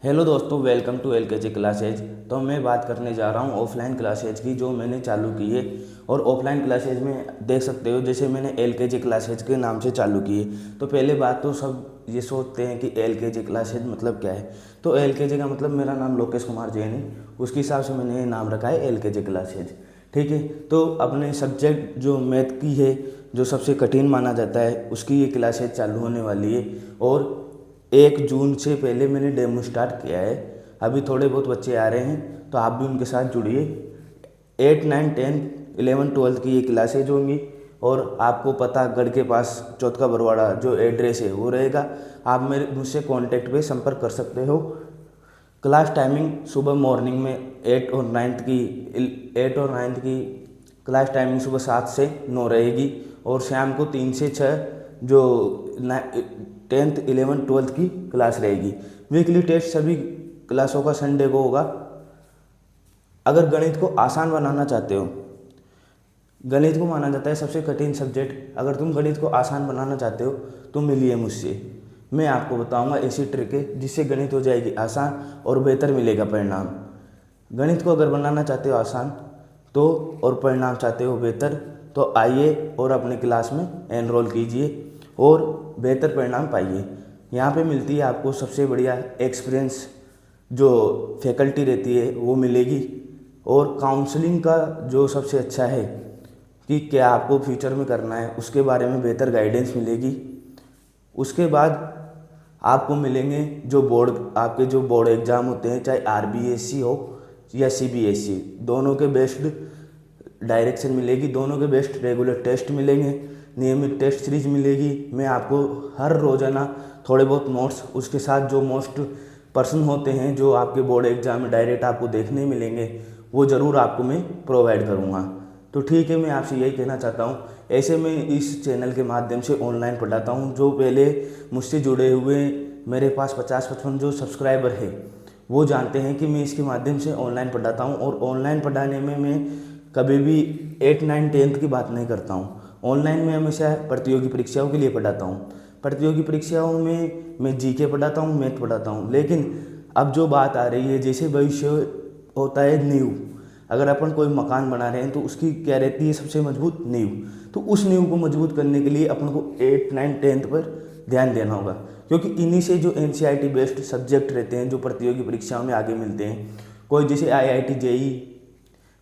Hello दोस्तों, welcome to LKG classes. तो मैं बात करने जा रहा हूँ ऑफलाइन क्लासेज की जो मैंने चालू की है। और ऑफलाइन क्लासेज में देख सकते हो जैसे मैंने एलकेजी क्लासेज के नाम से चालू की है। तो पहले बात तो सब ये सोचते हैं कि एलकेजी क्लासेज मतलब क्या है। तो एलकेजी का मतलब मेरा नाम लोकेश कुमार जैन है, उसके हिसाब से मैंने ये नाम रखा है एलकेजी क्लासेज। ठीक है। तो अपने सब्जेक्ट जो मैथ की है, जो सबसे कठिन माना जाता है, उसकी ये क्लासेज चालू होने वाली है। और 1 जून से पहले मैंने डेमो स्टार्ट किया है। अभी थोड़े बहुत बच्चे आ रहे हैं तो आप भी उनके साथ जुड़िए। 8, 9, 10, 11, 12 की ये क्लासेज होंगी। और आपको पता गढ़ के पास चौथ का बरवाड़ा जो एड्रेस है वो रहेगा। आप मेरे मुझसे कांटेक्ट पे संपर्क कर सकते हो। क्लास टाइमिंग सुबह मॉर्निंग में 8 और 9 की क्लास टाइमिंग सुबह 7 से 9 रहेगी। और शाम को 3 से 6 जो 10th 11 12th की क्लास रहेगी। वीकली टेस्ट सभी क्लासों का संडे को होगा। अगर गणित को आसान बनाना चाहते हो, गणित को माना जाता है सबसे कठिन सब्जेक्ट, अगर तुम गणित को आसान बनाना चाहते हो तो मिलिए मुझसे। मैं आपको बताऊंगा ऐसी ट्रिक है जिससे गणित हो जाएगी आसान और बेहतर मिलेगा परिणाम। गणित को अगर बनाना चाहते हो आसान तो और परिणाम चाहते हो बेहतर, तो आइए और अपने क्लास में एनरोल कीजिए और बेहतर परिणाम पाइए। यहाँ पे मिलती है आपको सबसे बढ़िया एक्सपीरियंस, जो फैकल्टी रहती है वो मिलेगी। और काउंसलिंग का जो सबसे अच्छा है कि क्या आपको फ्यूचर में करना है उसके बारे में बेहतर गाइडेंस मिलेगी। उसके बाद आपको मिलेंगे जो आपके जो बोर्ड एग्ज़ाम होते हैं, चाहे आरबीएससी हो या सीबीएसई, दोनों के बेस्ट डायरेक्शन मिलेगी, दोनों के बेस्ट रेगुलर टेस्ट मिलेंगे, नियमित टेस्ट सीरीज मिलेगी। मैं आपको हर रोज़ाना थोड़े बहुत नोट्स, उसके साथ जो मोस्ट पर्सन होते हैं जो आपके बोर्ड एग्जाम में डायरेक्ट आपको देखने मिलेंगे, वो ज़रूर आपको मैं प्रोवाइड करूँगा। तो ठीक है, मैं आपसे यही कहना चाहता हूँ। ऐसे मैं इस चैनल के माध्यम से ऑनलाइन पढ़ाता हूँ। जो पहले मुझसे जुड़े हुए मेरे पास 50-55 जो सब्सक्राइबर है वो जानते हैं कि मैं इसके माध्यम से ऑनलाइन पढ़ाता हूँ। और ऑनलाइन पढ़ाने में मैं कभी भी 8, 9, 10th की बात नहीं करता हूँ। ऑनलाइन में हमेशा प्रतियोगी परीक्षाओं के लिए पढ़ाता हूँ। प्रतियोगी परीक्षाओं में मैं जीके पढ़ाता हूँ, मैथ पढ़ाता हूँ। लेकिन अब जो बात आ रही है, जैसे भविष्य होता है नींव, अगर अपन कोई मकान बना रहे हैं तो उसकी क्या रहती है सबसे मजबूत नींव। तो उस नींव को मजबूत करने के लिए अपन को 8, 9, 10th पर ध्यान देना होगा, क्योंकि इन्हीं से जो एनसीईआरटी बेस्ड सब्जेक्ट रहते हैं जो प्रतियोगी परीक्षाओं में आगे मिलते हैं, कोई जैसे आईआईटी जेई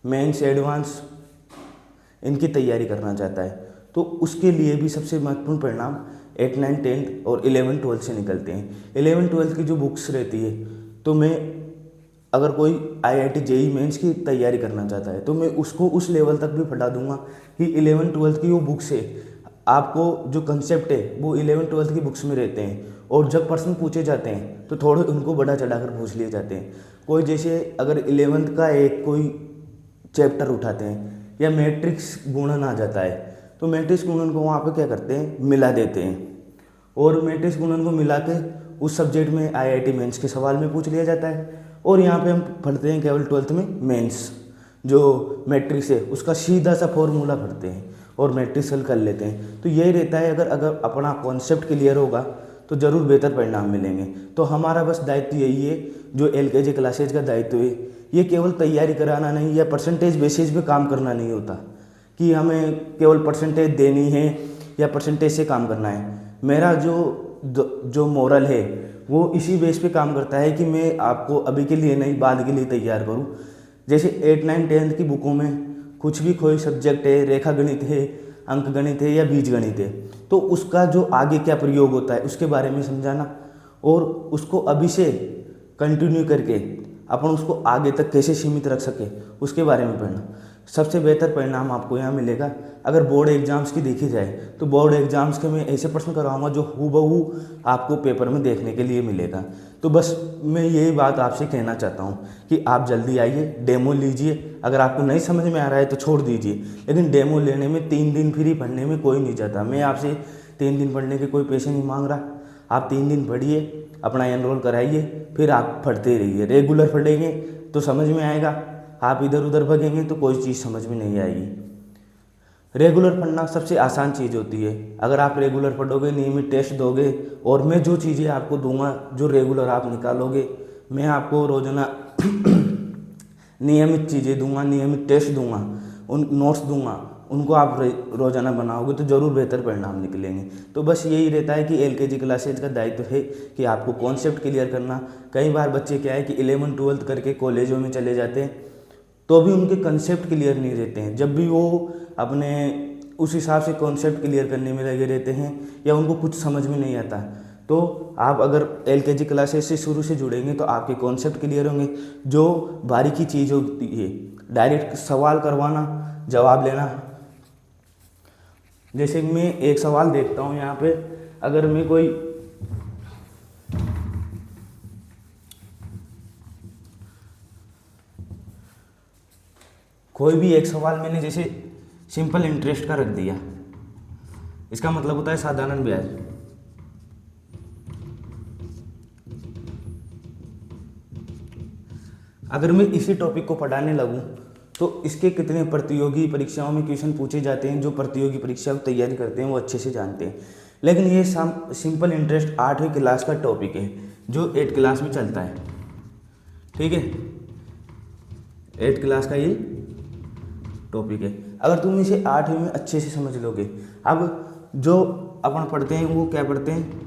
मेंस एडवांस इनकी तैयारी करना चाहता है, तो उसके लिए भी सबसे महत्वपूर्ण परिणाम 8, 9, 10th और 11, 12 से निकलते हैं। 11, 12 की जो बुक्स रहती है, तो मैं अगर कोई आईआईटी जेई मेंस की तैयारी करना चाहता है तो मैं उसको उस लेवल तक भी पढ़ा दूंगा कि 11, 12 की वो बुक्स है, आपको जो कंसेप्ट है वो 11, 12 की बुक्स में रहते हैं। और जब प्रश्न पूछे जाते हैं तो थोड़े उनको बढ़ा चढ़ाकर पूछ लिए जाते हैं। कोई जैसे अगर 11th का एक कोई चैप्टर उठाते हैं या मैट्रिक्स गुणन आ जाता है, तो मैट्रिक्स गुणन को वहाँ पे क्या करते हैं, मिला देते हैं। और मैट्रिक्स गुणन को मिला के उस सब्जेक्ट में आईआईटी मेंस के सवाल में पूछ लिया जाता है। और यहाँ पे हम पढ़ते हैं केवल 12th में मेंस, जो मैट्रिक्स है उसका सीधा सा फॉर्मूला पढ़ते हैं और मैट्रिक्स हल कर लेते हैं। तो यही रहता है, अगर अगर अपना कॉन्सेप्ट क्लियर होगा तो ज़रूर बेहतर परिणाम मिलेंगे। तो हमारा बस दायित्व यही है, जो एलकेजी क्लासेज का दायित्व है, ये केवल तैयारी कराना नहीं या परसेंटेज बेसिस पे काम करना नहीं होता कि हमें केवल परसेंटेज देनी है या परसेंटेज से काम करना है। मेरा जो मोरल है वो इसी बेस पे काम करता है कि मैं आपको अभी के लिए नहीं, बाद के लिए तैयार करूं। जैसे 8, 9, 10th की बुकों में कुछ भी कोई सब्जेक्ट है, रेखा गणित है, अंक गणित है या बीज गणित है, तो उसका जो आगे क्या प्रयोग होता है उसके बारे में समझाना, और उसको अभी से कंटिन्यू करके अपन उसको आगे तक कैसे सीमित रख सके उसके बारे में पढ़ना। सबसे बेहतर परिणाम आपको यहाँ मिलेगा। अगर बोर्ड एग्जाम्स की देखी जाए तो बोर्ड एग्जाम्स के मैं ऐसे प्रश्न करवाऊंगा जो हूबहू आपको पेपर में देखने के लिए मिलेगा। तो बस मैं यही बात आपसे कहना चाहता हूँ कि आप जल्दी आइए, डेमो लीजिए। अगर आपको नहीं समझ में आ रहा है तो छोड़ दीजिए, लेकिन डेमो लेने में 3 दिन फ्री पढ़ने में कोई नहीं जाता। मैं आपसे 3 दिन पढ़ने के कोई पैसे नहीं मांग रहा। आप 3 दिन पढ़िए, अपना एनरोल कराइए, फिर आप पढ़ते रहिए। रेगुलर पढ़ेंगे तो समझ में आएगा, आप इधर उधर भगेंगे तो कोई चीज़ समझ में नहीं आएगी। रेगुलर पढ़ना सबसे आसान चीज़ होती है। अगर आप रेगुलर पढ़ोगे, नियमित टेस्ट दोगे, और मैं जो चीज़ें आपको दूंगा जो रेगुलर आप निकालोगे, मैं आपको रोज़ाना नियमित चीज़ें दूंगा, नियमित टेस्ट दूंगा, उन नोट्स दूंगा, उनको आप रोज़ाना बनाओगे तो ज़रूर बेहतर परिणाम निकलेंगे। तो बस यही रहता है कि एलकेजी क्लासेज का दायित्व है कि आपको कॉन्सेप्ट क्लियर करना। कई बार बच्चे क्या है कि 11वीं 12वीं करके कॉलेजों में चले जाते हैं तो भी उनके कंसेप्ट क्लियर नहीं रहते हैं। जब भी वो अपने उस हिसाब से कॉन्सेप्ट क्लियर करने में लगे रहते हैं या उनको कुछ समझ में नहीं आता, तो आप अगर एलकेजी क्लासेस से शुरू से जुड़ेंगे तो आपके कॉन्सेप्ट क्लियर होंगे। जो बारीकी चीज़ होती है, डायरेक्ट सवाल करवाना, जवाब लेना। जैसे मैं एक सवाल देखता हूँ यहाँ पे, अगर मैं कोई भी एक सवाल मैंने जैसे सिंपल इंटरेस्ट का रख दिया, इसका मतलब होता है साधारण ब्याज। अगर मैं इसी टॉपिक को पढ़ाने लगूं तो इसके कितने प्रतियोगी परीक्षाओं में क्वेश्चन पूछे जाते हैं, जो प्रतियोगी परीक्षा की तैयारी करते हैं वो अच्छे से जानते हैं। लेकिन ये सिंपल इंटरेस्ट 8वीं क्लास का टॉपिक है जो 8 क्लास में चलता है, ठीक है। 8 क्लास का ये टॉपिक है। अगर तुम इसे 8वीं में अच्छे से समझ लोगे, अब जो अपन पढ़ते हैं वो क्या पढ़ते हैं,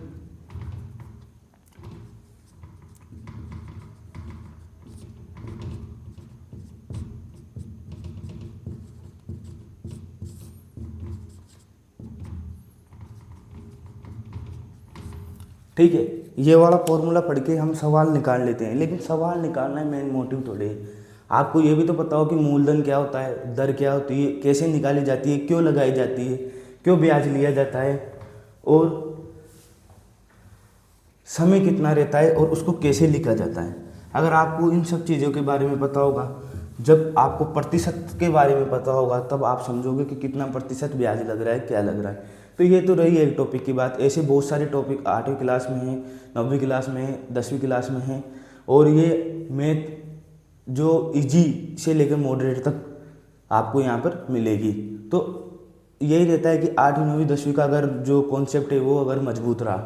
ठीक है। ये वाला फॉर्मूला पढ़ के हम सवाल निकाल लेते हैं, लेकिन सवाल निकालना है मेन मोटिव थोड़े है। आपको ये भी तो पता हो कि मूलधन क्या होता है, दर क्या होती है, कैसे निकाली जाती है, क्यों लगाई जाती है, क्यों ब्याज लिया जाता है, और समय कितना रहता है और उसको कैसे लिखा जाता है। अगर आपको इन सब चीज़ों के बारे में पता होगा, जब आपको प्रतिशत के बारे में पता होगा, तब आप समझोगे कि कितना प्रतिशत ब्याज लग रहा है, क्या लग रहा है। तो ये तो रही एक टॉपिक की बात। ऐसे बहुत सारे टॉपिक 8वीं क्लास में हैं, 9वीं क्लास में है, 10वीं क्लास में है, और ये मैथ जो इजी से लेकर मॉडरेट तक आपको यहाँ पर मिलेगी। तो यही रहता है कि 8वीं 9वीं 10वीं का अगर जो कॉन्सेप्ट है वो अगर मजबूत रहा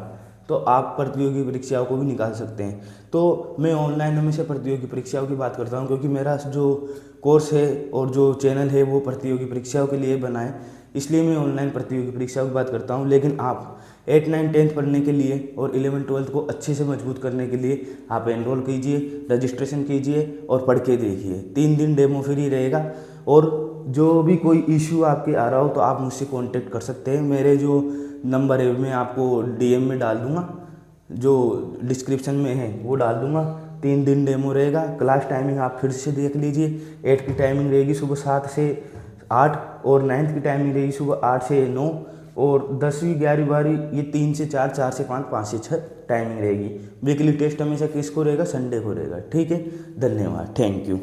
तो आप प्रतियोगी परीक्षाओं को भी निकाल सकते हैं। तो मैं ऑनलाइन हमेशा प्रतियोगी परीक्षाओं की बात करता हूँ, क्योंकि मेरा जो कोर्स है और जो चैनल है वो प्रतियोगी परीक्षाओं के लिए बना है, इसलिए मैं ऑनलाइन प्रतियोगी परीक्षाओं की बात करता हूँ। लेकिन आप 8, 9, 10 पढ़ने के लिए और 11, 12 को अच्छे से मजबूत करने के लिए आप एनरोल कीजिए, रजिस्ट्रेशन कीजिए और पढ़ के देखिए। 3 दिन डेमो फ्री रहेगा, और जो भी कोई इश्यू आपके आ रहा हो तो आप मुझसे कांटेक्ट कर सकते हैं। मेरे जो नंबर है मैं आपको डीएम में डाल दूंगा, जो डिस्क्रिप्शन में है वो डाल दूंगा। 3 दिन डेमो रहेगा। क्लास टाइमिंग आप फिर से देख लीजिए। 8 की टाइमिंग रहेगी सुबह 7 से 8, और 9th की टाइमिंग रहेगी सुबह 8 से 9, और 10वीं 11वीं 12वीं ये 3 से 4, 4 से 5, 5 से 6 टाइमिंग रहेगी। वीकली टेस्ट हमेशा किसको रहेगा, संडे को रहेगा, ठीक है। धन्यवाद, थैंक यू।